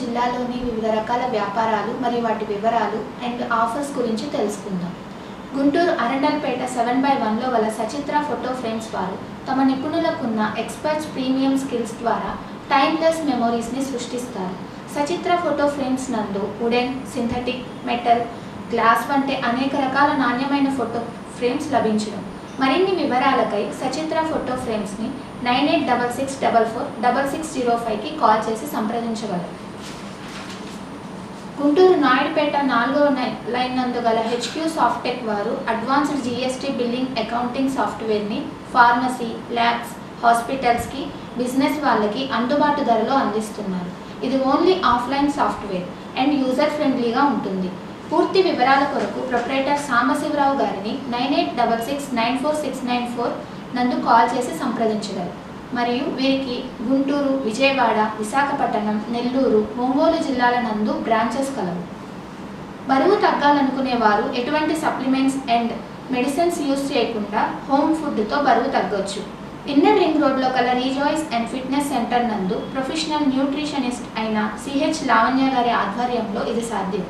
జిల్లాలోని వివిధ రకాల వ్యాపారాలు మరియు వాటి వివరాలు అండ్ ఆఫర్స్ గురించి తెలుసుకుందాం. గుంటూరు అరండల్పేట 7/1లో గల సచిత్ర ఫోటో ఫ్రేమ్స్ వారు తమ నిపుణులకున్న ఎక్స్పర్ట్స్ ప్రీమియం స్కిల్స్ ద్వారా టైమ్లెస్ మెమోరీస్ని సృష్టిస్తారు. సచిత్ర ఫోటో ఫ్రేమ్స్ నందు వుడెన్, సింథటిక్, మెటల్, గ్లాస్ వంటి అనేక రకాల నాణ్యమైన ఫోటో ఫ్రేమ్స్ లభించును. మరిన్ని వివరాలకై సచిత్ర ఫోటో ఫ్రేమ్స్ని 9866446605కి కాల్ చేసి సంప్రదించగలరు. గుంటూరు నాయుడుపేట 4వ లైన్ నందు గల HQ సాఫ్టెక్ వారు అడ్వాన్స్డ్ GST బిల్లింగ్ అకౌంటింగ్ సాఫ్ట్వేర్ని ఫార్మసీ, ల్యాబ్స్, హాస్పిటల్స్కి, బిజినెస్ వాళ్ళకి అందుబాటు ధరలో అందిస్తున్నారు. ఇది only offline software and user ఫ్రెండ్లీగా ఉంటుంది. పూర్తి వివరాల కొరకు ప్రొప్రైటర్ సాంబశివరావు గారిని 9866946994 నందు కాల్ చేసి సంప్రదించగలరు. మరియు వీరికి గుంటూరు, విజయవాడ, విశాఖపట్నం, నెల్లూరు, ఒంగోలు జిల్లాల నందు బ్రాంచెస్ కలవు. బరువు తగ్గాలనుకునే వారు ఎటువంటి సప్లిమెంట్స్ అండ్ మెడిసిన్స్ యూజ్ చేయకుండా హోమ్ ఫుడ్తో బరువు తగ్గొచ్చు. ఇన్నర్ రింగ్ రోడ్లో కల రీజాయిస్ అండ్ ఫిట్నెస్ సెంటర్ నందు ప్రొఫెషనల్ న్యూట్రిషనిస్ట్ అయిన CH లావణ్య గారి ఆధ్వర్యంలో ఇది సాధ్యం.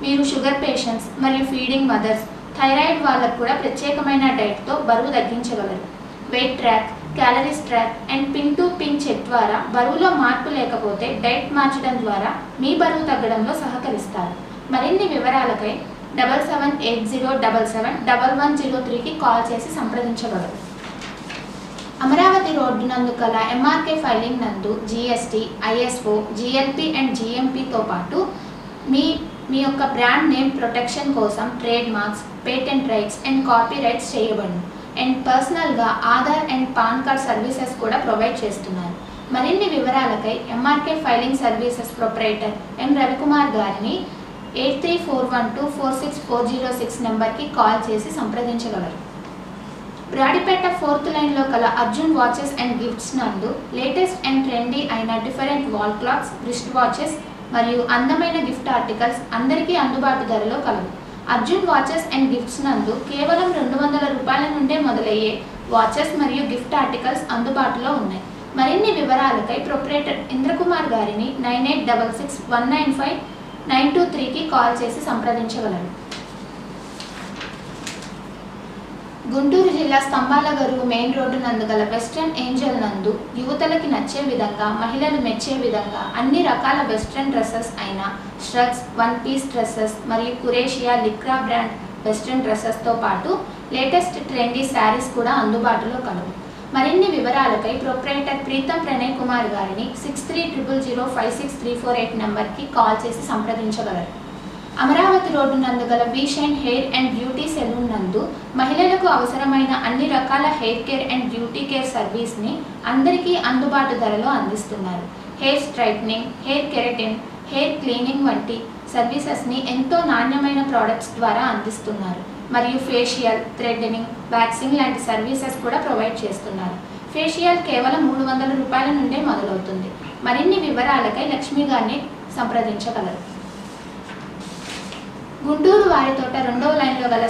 మీరు షుగర్ పేషెంట్స్ మరియు ఫీడింగ్ మదర్స్, థైరాయిడ్ వాళ్ళకు కూడా ప్రత్యేకమైన డైట్తో బరువు తగ్గించగలరు. Weight track, calories track and pin to pin check ద్వారా బరువులో మార్పు లేకపోతే డైట్ మార్చడం ద్వారా మీ బరువు తగ్గడంలో సహకరిస్తారు. మరిన్ని వివరాలకై 7780771103కి కాల్ చేసి సంప్రదించగలరు. అమరావతి రోడ్డు నందు కల MRK ఫైలింగ్ నందు GST, ISO, GLP అండ్ GMPతో పాటు మీ యొక్క బ్రాండ్ నేమ్ ప్రొటెక్షన్ కోసం trade marks, patent rights and copy rights చేయబడును. అండ్ పర్సనల్గా Aadhaar and pan card services కూడా ప్రొవైడ్ చేస్తున్నారు. మరిన్ని వివరాలకై MRK filing services proprietor M. Ravikumar గారిని 8341246406 నెంబర్కి కాల్ చేసి సంప్రదించగలరు. బ్రాడిపేట 4th లైన్లో కల అర్జున్ వాచెస్ అండ్ గిఫ్ట్స్ నందు లేటెస్ట్ అండ్ ట్రెండీ అయిన different wall clocks, wrist watches మరియు అందమైన గిఫ్ట్ ఆర్టికల్స్ అందరికీ అందుబాటు ధరలో కలవు. అర్జున్ వాచెస్ అండ్ గిఫ్ట్స్ నందు కేవలం 200 రూపాయల నుండే మొదలయ్యే వాచెస్ మరియు గిఫ్ట్ ఆర్టికల్స్ అందుబాటులో ఉన్నాయి. మరిన్ని వివరాలకై ప్రొప్రైటర్ ఇంద్రకుమార్ గారిని 9866195923కి కాల్ చేసి సంప్రదించగలరు. గుంటూరు జిల్లా స్తంభాలగరువు మెయిన్ రోడ్డు నందు గల వెస్ట్రన్ ఏంజల్ నందు యువతలకి నచ్చే విధంగా, మహిళలు మెచ్చే విధంగా అన్ని రకాల వెస్ట్రన్ డ్రెస్సెస్ అయిన షర్ట్స్, 1 పీస్ డ్రెస్సెస్ మరియు కురేషియా, లిక్రా బ్రాండ్ వెస్ట్రన్ డ్రెస్సెస్తో పాటు లేటెస్ట్ ట్రెండీ శారీస్ కూడా అందుబాటులో కలవు. మరిన్ని వివరాలకై ప్రొప్రైటర్ ప్రీతం ప్రణయ్ కుమార్ గారిని 6300056348 నెంబర్కి కాల్ చేసి సంప్రదించగలరు. అమరావతి రోడ్డు నందు గల వీషైన్ హెయిర్ అండ్ బ్యూటీ సెలూన్ నందు మహిళలకు అవసరమైన అన్ని రకాల hair care and beauty care సర్వీస్ని అందరికీ అందుబాటు ధరలో అందిస్తున్నారు. Hair straightening, hair keratin, hair cleaning వంటి సర్వీసెస్ని ఎంతో నాణ్యమైన ప్రోడక్ట్స్ ద్వారా అందిస్తున్నారు. మరియు ఫేషియల్, థ్రెడ్నింగ్, వ్యాక్సింగ్ లాంటి సర్వీసెస్ కూడా ప్రొవైడ్ చేస్తున్నారు. ఫేషియల్ కేవలం 300 రూపాయల నుండే మొదలవుతుంది. మరిన్ని వివరాలకై లక్ష్మి గారిని సంప్రదించగలరు. గుంటూరు వారితోట 2వ లైన్లో గల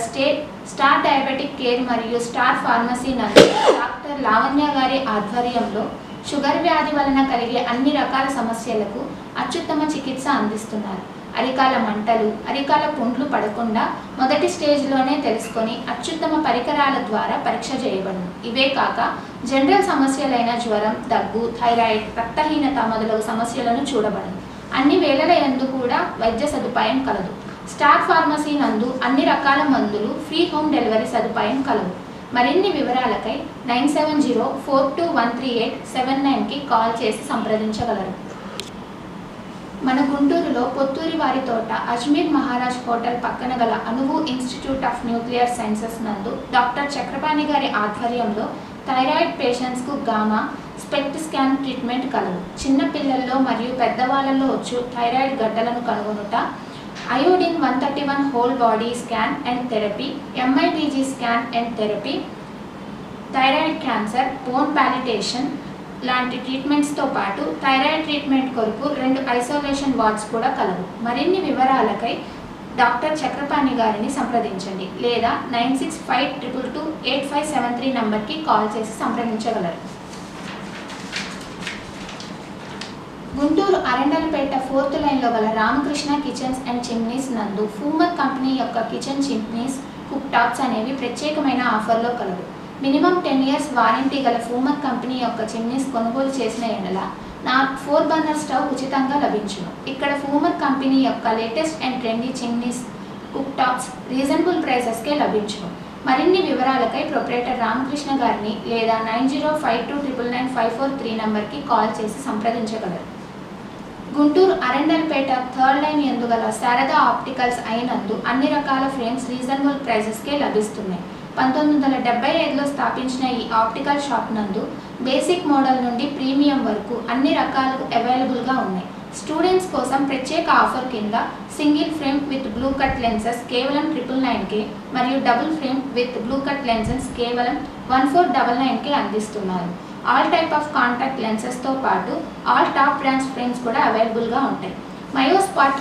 స్టార్ డయాబెటిక్ కేర్ మరియు స్టార్ ఫార్మసీ నందు డాక్టర్ లావణ్య గారి ఆధ్వర్యంలో షుగర్ వ్యాధి వలన కలిగే అన్ని రకాల సమస్యలకు అత్యుత్తమ చికిత్స అందిస్తున్నారు. అరికాల మంటలు, అరికాల పుండ్లు పడకుండా మొదటి స్టేజ్లోనే తెలుసుకొని అత్యుత్తమ పరికరాల ద్వారా పరీక్ష చేయబడును. ఇవే కాక జనరల్ సమస్యలైన జ్వరం, దగ్గు, థైరాయిడ్, రక్తహీనత మొదలగు సమస్యలను చూడబడును. అన్ని వేళల యందు కూడా వైద్య సదుపాయం కలదు. స్టార్ ఫార్మసీ నందు అన్ని రకాల మందులు, ఫ్రీ హోమ్ డెలివరీ సదుపాయం కలవు. మరిన్ని వివరాలకై 9704213879కి కాల్ చేసి సంప్రదించగలరు. మన గుంటూరులో పొత్తూరి వారి తోట అజ్మీర్ మహారాజ్ హోటల్ పక్కన గల Anuvu institute of nuclear sciences నందు డాక్టర్ చక్రపాణి గారి ఆధ్వర్యంలో థైరాయిడ్ పేషెంట్స్కు గామా స్పెక్ట్ స్కాన్ ట్రీట్మెంట్ కలవు. చిన్న పిల్లల్లో మరియు పెద్దవాళ్ళలో వచ్చు థైరాయిడ్ గడ్డలను కనుగొనుట, iodine 131 whole body scan and therapy, MIBG scan and therapy, thyroid cancer, bone palliation లాంటి ట్రీట్మెంట్స్తో పాటు థైరాయిడ్ ట్రీట్మెంట్ కొరకు 2 ఐసోలేషన్ వార్డ్స్ కూడా కలవు. మరిన్ని వివరాలకై డాక్టర్ చక్రపాణి గారిని సంప్రదించండి లేదా 9652228573 నంబర్కి కాల్ చేసి సంప్రదించగలరు. గుంటూరు అరండల్పేట 4th లైన్లో గల రామకృష్ణ కిచెన్స్ అండ్ చిమ్నీస్ నందు ఫూమర్ కంపెనీ యొక్క కిచెన్ చిమ్నీస్ కుక్ టాప్స్ అనేవి ప్రత్యేకమైన ఆఫర్లో కలవు. మినిమం 10 years వారంటీ గల ఫూమర్ కంపెనీ యొక్క చిమ్నీస్ కొనుగోలు చేసిన ఎడల 4 బర్నర్ స్టవ్ ఉచితంగా లభించును. ఇక్కడ ఫూమర్ కంపెనీ యొక్క latest and trendy chimneys cook tops reasonable ప్రైసెస్కే లభించును. మరిన్ని వివరాలకై ప్రొప్రైటర్ రామకృష్ణ గారిని లేదా 9052999543 నంబర్కి కాల్ చేసి సంప్రదించగలరు. గుంటూరు అరండల్పేట 3rd లైన్ ఎందుగల శారదా ఆప్టికల్స్ అయినందు అన్ని రకాల ఫ్రేమ్స్ రీజనబుల్ ప్రైసెస్కే లభిస్తున్నాయి. 1975లో స్థాపించిన ఈ ఆప్టికల్ షాప్ నందు బేసిక్ మోడల్ నుండి ప్రీమియం వరకు అన్ని రకాలు అవైలబుల్గా ఉన్నాయి. స్టూడెంట్స్ కోసం ప్రత్యేక ఆఫర్ కింద single frame with blue cut lenses కేవలం 999కే మరియు double frame with blue cut lenses కేవలం 1499కే అందిస్తున్నారు. ఆల్ టైప్ ఆఫ్ కాంటాక్ట్ లెన్సెస్తో పాటు ఆల్ టాప్ బ్రాండ్స్ ఫ్రేమ్స్ కూడా అవైలబుల్గా ఉంటాయి. మయోస్పాట్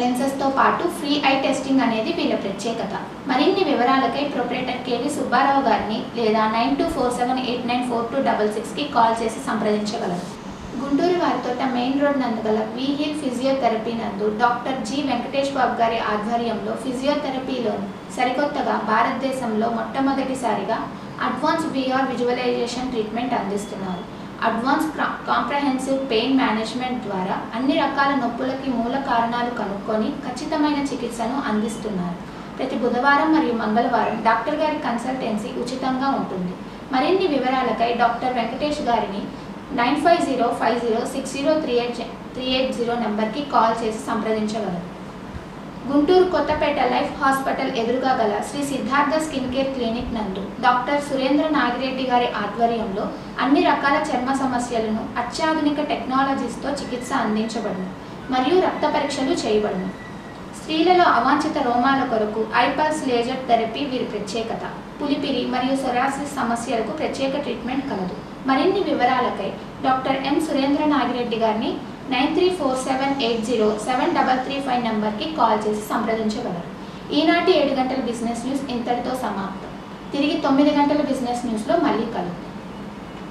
లెన్సెస్తో పాటు ఫ్రీ ఐ టెస్టింగ్ అనేది వీళ్ళ ప్రత్యేకత. మరిన్ని వివరాలకై ప్రొప్రైటర్ కేవి సుబ్బారావు గారిని లేదా 9247894266కి కాల్ చేసి సంప్రదించగలరు. గుంటూరు వారితోట మెయిన్ రోడ్ నందు గల వి హిల్ ఫిజియోథెరపీ నందు డాక్టర్ జి వెంకటేష్ బాబు గారి ఆధ్వర్యంలో ఫిజియోథెరపీలోని సరికొత్తగా భారతదేశంలో మొట్టమొదటిసారిగా అడ్వాన్స్ విఆర్ విజువలైజేషన్ ట్రీట్మెంట్ అందిస్తున్నారు. అడ్వాన్స్ కాంప్రహెన్సివ్ పెయిన్ మేనేజ్మెంట్ ద్వారా అన్ని రకాల నొప్పులకి మూల కారణాలు కనుక్కొని ఖచ్చితమైన చికిత్సను అందిస్తున్నారు. ప్రతి బుధవారం మరియు మంగళవారం డాక్టర్ గారి కన్సల్టెన్సీ ఉచితంగా ఉంటుంది. మరిన్ని వివరాలకై డాక్టర్ వెంకటేష్ గారిని 9550603880 నెంబర్కి కాల్ చేసి సంప్రదించగలరు. గుంటూరు కొత్తపేట లైఫ్ హాస్పిటల్ ఎదురుగా గల Shri Siddhartha skin care clinic నందు డాక్టర్ సురేంద్ర నాగిరెడ్డి గారి ఆధ్వర్యంలో అన్ని రకాల చర్మ సమస్యలను అత్యాధునిక టెక్నాలజీస్తో చికిత్స అందించబడును మరియు రక్త పరీక్షలు చేయబడును. స్త్రీలలో అవాంఛిత రోమాల కొరకు ఐపల్స్ లేజర్ థెరపీ వీరి ప్రత్యేకత. పులిపిరి మరియు సొరాసిస్ సమస్యలకు ప్రత్యేక ట్రీట్మెంట్ కలదు. మరిన్ని వివరాలకై డాక్టర్ ఎం సురేంద్ర నాగిరెడ్డి గారిని 9347807335 నంబర్కి కాల్ చేసి సంప్రదించగలరు. ఈనాటి 7 గంటల బిజినెస్ న్యూస్ ఇంతటితో సమాప్తం. తిరిగి 9 గంటల బిజినెస్ న్యూస్లో మళ్ళీ కలుద్దాం.